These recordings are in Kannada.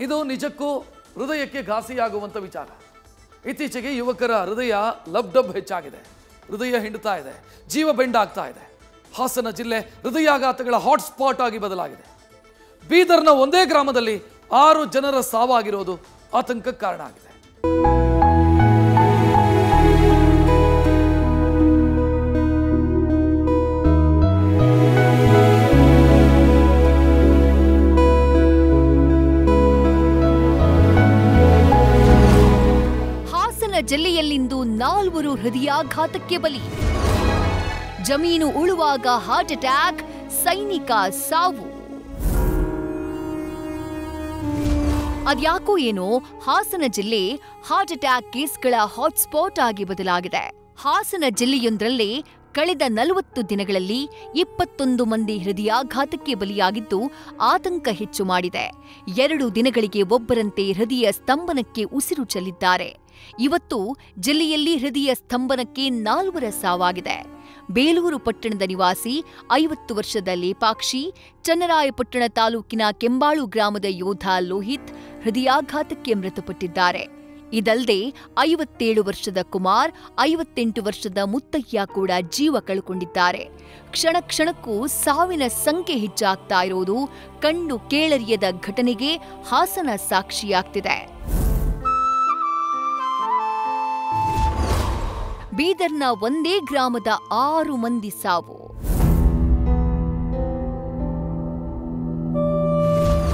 ಇದು ನಿಜಕ್ಕೂ ಹೃದಯಕ್ಕೆ ಘಾಸಿಯಾಗುವಂಥ ವಿಚಾರ. ಇತ್ತೀಚೆಗೆ ಯುವಕರ ಹೃದಯ ಲಬ್ ಡಬ್ ಹೆಚ್ಚಾಗಿದೆ, ಹೃದಯ ಹಿಂಡುತ್ತಾ ಇದೆ, ಜೀವ ಬೆಂಡಾಗ್ತಾ ಇದೆ. ಹಾಸನ ಜಿಲ್ಲೆ ಹೃದಯಾಘಾತಗಳ ಹಾಟ್ಸ್ಪಾಟ್ ಆಗಿ ಬದಲಾಗಿದೆ. ಬೀದರ್ನ ಒಂದೇ ಗ್ರಾಮದಲ್ಲಿ 6 ಜನರ ಸಾವಾಗಿರೋದು ಆತಂಕಕ್ಕೆ ಕಾರಣ ಆಗಿದೆ. ಜಿಲ್ಲೆಯಲ್ಲಿಂದು 4 ಹೃದಯಾಘಾತಕ್ಕೆ ಬಲಿ. ಜಮೀನು ಉಳುವಾಗ ಹಾರ್ಟ್ ಅಟ್ಯಾಕ್, ಸೈನಿಕ ಸಾವು. ಅದ್ಯಾಕೋ ಏನೋ ಹಾಸನ ಜಿಲ್ಲೆ ಹಾರ್ಟ್ ಅಟ್ಯಾಕ್ ಕೇಸ್ಗಳ ಹಾಟ್ಸ್ಪಾಟ್ ಆಗಿ ಬದಲಾಗಿದೆ. ಹಾಸನ ಜಿಲ್ಲೆಯೊಂದರಲ್ಲೇ ಕಳೆದ 40 ದಿನಗಳಲ್ಲಿ 21 ಮಂದಿ ಹೃದಯಾಘಾತಕ್ಕೆ ಬಲಿಯಾಗಿದ್ದು ಆತಂಕ ಹೆಚ್ಚು ಮಾಡಿದೆ. 2 ದಿನಗಳಿಗೆ ಒಬ್ಬರಂತೆ ಹೃದಯ ಸ್ತಂಭನಕ್ಕೆ ಉಸಿರು ಚೆಲ್ಲಿದ್ದಾರೆ. ಇವತ್ತು ಜಿಲ್ಲೆಯಲ್ಲಿ ಹೃದಯ ಸ್ತಂಭನಕ್ಕೆ 4 ಸಾವಾಗಿದೆ. ಬೇಲೂರು ಪಟ್ಟಣದ ನಿವಾಸಿ 50 ವರ್ಷದ ಲೇಪಾಕ್ಷಿ, ಚನ್ನರಾಯಪಟ್ಟಣ ತಾಲೂಕಿನ ಕೆಂಬಾಳು ಗ್ರಾಮದ ಯೋಧ ಲೋಹಿತ್ ಹೃದಯಾಘಾತಕ್ಕೆ ಮೃತಪಟ್ಟಿದ್ದಾರೆ. ಇದಲ್ಲದೆ 57 ವರ್ಷದ ಕುಮಾರ್, 58 ವರ್ಷದ ಮುತ್ತಯ್ಯ ಕೂಡ ಜೀವ ಕಳೆದುಕೊಂಡಿದ್ದಾರೆ. ಕ್ಷಣ ಕ್ಷಣಕ್ಕೂ ಸಾವಿನ ಸಂಖ್ಯೆ ಹೆಚ್ಚಾಗ್ತಾ ಇರೋದು ಕಣ್ಣು ಕೇಳರಿಯದ ಘಟನೆಗೆ ಹಾಸನ ಸಾಕ್ಷಿಯಾಗ್ತಿದೆ. ಬೀದರ್ನ ಒಂದೇ ಗ್ರಾಮದ 6 ಮಂದಿ ಸಾವು.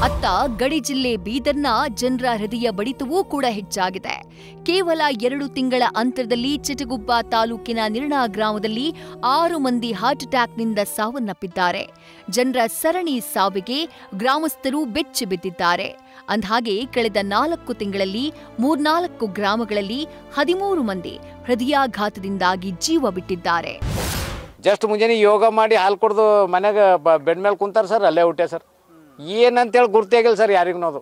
ಅತ್ತ ಗಡಿ ಜಿಲ್ಲೆ ಬೀದರ್ನ ಜನರ ಹೃದಯ ಬಡಿತವೂ ಕೂಡ ಹೆಚ್ಚಾಗಿದೆ. ಕೇವಲ 2 ತಿಂಗಳ ಅಂತರದಲ್ಲಿ ಚಿಟಗುಬ್ಬ ತಾಲೂಕಿನ ನಿರ್ಣಾ ಗ್ರಾಮದಲ್ಲಿ 6 ಮಂದಿ ಹಾರ್ಟ್ ಅಟ್ಯಾಕ್ನಿಂದ ಸಾವನ್ನಪ್ಪಿದ್ದಾರೆ. ಜನರ ಸರಣಿ ಸಾವಿಗೆ ಗ್ರಾಮಸ್ಥರು ಬೆಚ್ಚಿ ಬಿದ್ದಿದ್ದಾರೆ. ಅಂದಹಾಗೆ ಕಳೆದ 4 ತಿಂಗಳಲ್ಲಿ 3-4 ಗ್ರಾಮಗಳಲ್ಲಿ 13 ಮಂದಿ ಹೃದಯಾಘಾತದಿಂದಾಗಿ ಜೀವ ಬಿಟ್ಟಿದ್ದಾರೆ. ಜಸ್ಟ್ ಮುಂಜಾನೆ ಯೋಗ ಮಾಡಿ ಹಾಲು ಕುಡ್ದು ಮನೆಗೆ ಬೆಡ್ ಮೇಲೆ ಕುಂತಾರ ಸರ್, ಅಲ್ಲೇ ಹುಟ್ಟೆ ಸರ್. ಏನಂತೇಳಿ ಗುರ್ತೇ ಆಗಿಲ್ಲ ಸರ್ ಯಾರಿಗೂ. ಅದು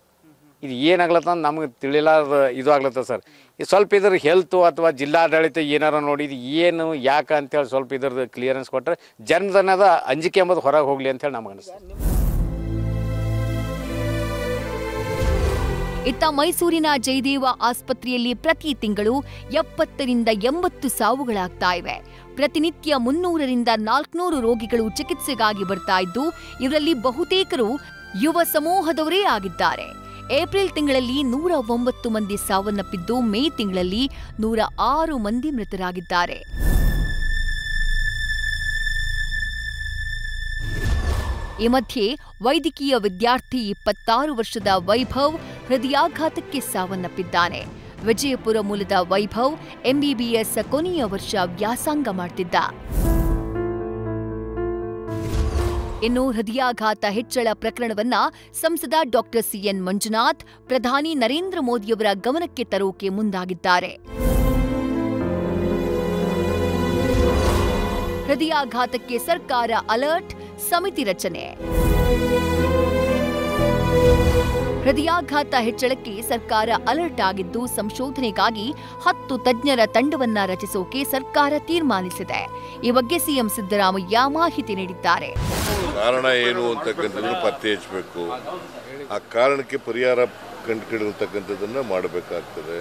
ಇದು ಏನಾಗ್ಲತ್ತ ನಮ್ಗೆ ತಿಳಿಲಾರ ಇದು ಆಗ್ಲತ್ತ ಸರ್. ಇದು ಸ್ವಲ್ಪ ಇದ್ರ ಹೆಲ್ತು ಅಥವಾ ಜಿಲ್ಲಾಡಳಿತ ಏನಾರ ನೋಡಿ ಇದು ಏನು ಯಾಕೆ ಅಂತೇಳಿ ಸ್ವಲ್ಪ ಇದ್ರದ್ದು ಕ್ಲಿಯರೆನ್ಸ್ ಕೊಟ್ಟರೆ ಜನದನ್ನದ ಅಂಜಿಕೆ ಎಂಬುದು ಹೊರಗೆ ಹೋಗಲಿ ಅಂತೇಳಿ ನಮಗೆ ಅನಿಸ್ತದೆ. ಇತ್ತ ಮೈಸೂರಿನ ಜಯದೇವ ಆಸ್ಪತ್ರೆಯಲ್ಲಿ ಪ್ರತಿ ತಿಂಗಳು 70ರಿಂದ 80 ಸಾವುಗಳಾಗ್ತಾ ಇವೆ. ಪ್ರತಿನಿತ್ಯ 300ರಿಂದ 400 ರೋಗಿಗಳು ಚಿಕಿತ್ಸೆಗಾಗಿ ಬರ್ತಾ ಇದ್ದು, ಇವರಲ್ಲಿ ಬಹುತೇಕರು ಯುವ ಸಮೂಹದವರೇ ಆಗಿದ್ದಾರೆ. ಏಪ್ರಿಲ್ ತಿಂಗಳಲ್ಲಿ 109 ಮಂದಿ ಸಾವನ್ನಪ್ಪಿದ್ದು, ಮೇ ತಿಂಗಳಲ್ಲಿ 106 ಮಂದಿ ಮೃತರಾಗಿದ್ದಾರೆ. ಈ ಮಧ್ಯೆ ವೈದ್ಯಕೀಯ ವಿದ್ಯಾರ್ಥಿ 26 ವರ್ಷದ ವೈಭವ್ ಹೃದಯಾಘಾತಕ್ಕೆ ಸಾವನ್ನಪ್ಪಿದ್ದಾನೆ. ವಿಜಯಪುರ ಮೂಲದ ವೈಭವ್ ಎಂಬಿಬಿಎಸ್ ಕೊನೆಯ ವರ್ಷ ವ್ಯಾಸಂಗ ಮಾಡ್ತಿದ್ದ. ಇನ್ನು ಹೃದಯಾಘಾತ ಹೆಚ್ಚಳ ಪ್ರಕರಣವನ್ನ ಸಂಸದ ಡಾಕ್ಟರ್ ಸಿಎನ್ ಮಂಜುನಾಥ್ ಪ್ರಧಾನಿ ನರೇಂದ್ರ ಮೋದಿಯವರ ಗಮನಕ್ಕೆ ತರೋಕೆ ಮುಂದಾಗಿದ್ದಾರೆ. ಹೃದಯಾಘಾತಕ್ಕೆ ಸರ್ಕಾರ ಅಲರ್ಟ್, ಸಮಿತಿ ರಚನೆ. ಹೃದಯಾಘಾತ ಹೆಚ್ಚಳಕ್ಕೆ ಸರ್ಕಾರ ಅಲರ್ಟ್ ಆಗಿದ್ದು, ಸಂಶೋಧನೆಗಾಗಿ 10 ತಜ್ಞರ ತಂಡವನ್ನ ರಚಿಸೋಕೆ ಸರ್ಕಾರ ತೀರ್ಮಾನಿಸಿದೆ. ಈ ಬಗ್ಗೆ ಸಿಎಂ ಸಿದ್ದರಾಮಯ್ಯ ಮಾಹಿತಿ ನೀಡಿದ್ದಾರೆ. ಕಾರಣ ಏನು ಅಂತಕ್ಕಂಥದ್ದನ್ನು ಪತ್ತೆ ಹಚ್ಚಬೇಕು. ಆ ಕಾರಣಕ್ಕೆ ಪರಿಹಾರ ಕಂಡುಹಿಡಿಯತಕ್ಕಂಥದ್ದನ್ನು ಮಾಡಬೇಕಾಗ್ತದೆ.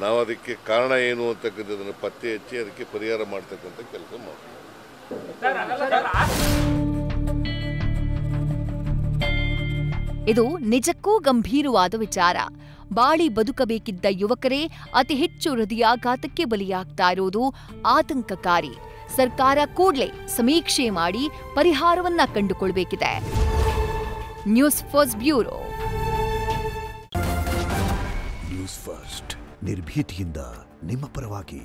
ನಾವು ಅದಕ್ಕೆ ಕಾರಣ ಏನು ಅಂತಕ್ಕಂಥದ್ದನ್ನು ಪತ್ತೆ ಹಚ್ಚಿ ಅದಕ್ಕೆ ಪರಿಹಾರ ಮಾಡ್ತಕ್ಕಂಥ ಕೆಲಸ ಮಾಡಬೇಕು. ಇದು ನಿಜಕ್ಕೂ ಗಂಭೀರವಾದ ವಿಚಾರ. ಬಾಳಿ ಬದುಕಬೇಕಿದ್ದ ಯುವಕರೇ ಅತಿ ಹೆಚ್ಚು ಹೃದಯಾಘಾತಕ್ಕೆ ಬಲಿಯಾಗ್ತಾ ಇರೋದು ಆತಂಕಕಾರಿ. ಸರ್ಕಾರ ಕೂಡಲೇ ಸಮೀಕ್ಷೆ ಮಾಡಿ ಪರಿಹಾರವನ್ನ ಕಂಡುಕೊಳ್ಳಬೇಕಿದೆ. News first bureau. News first ನಿರ್ಭೀತಿಯಿಂದ ನಿಮ್ಮ ಪರವಾಗಿ.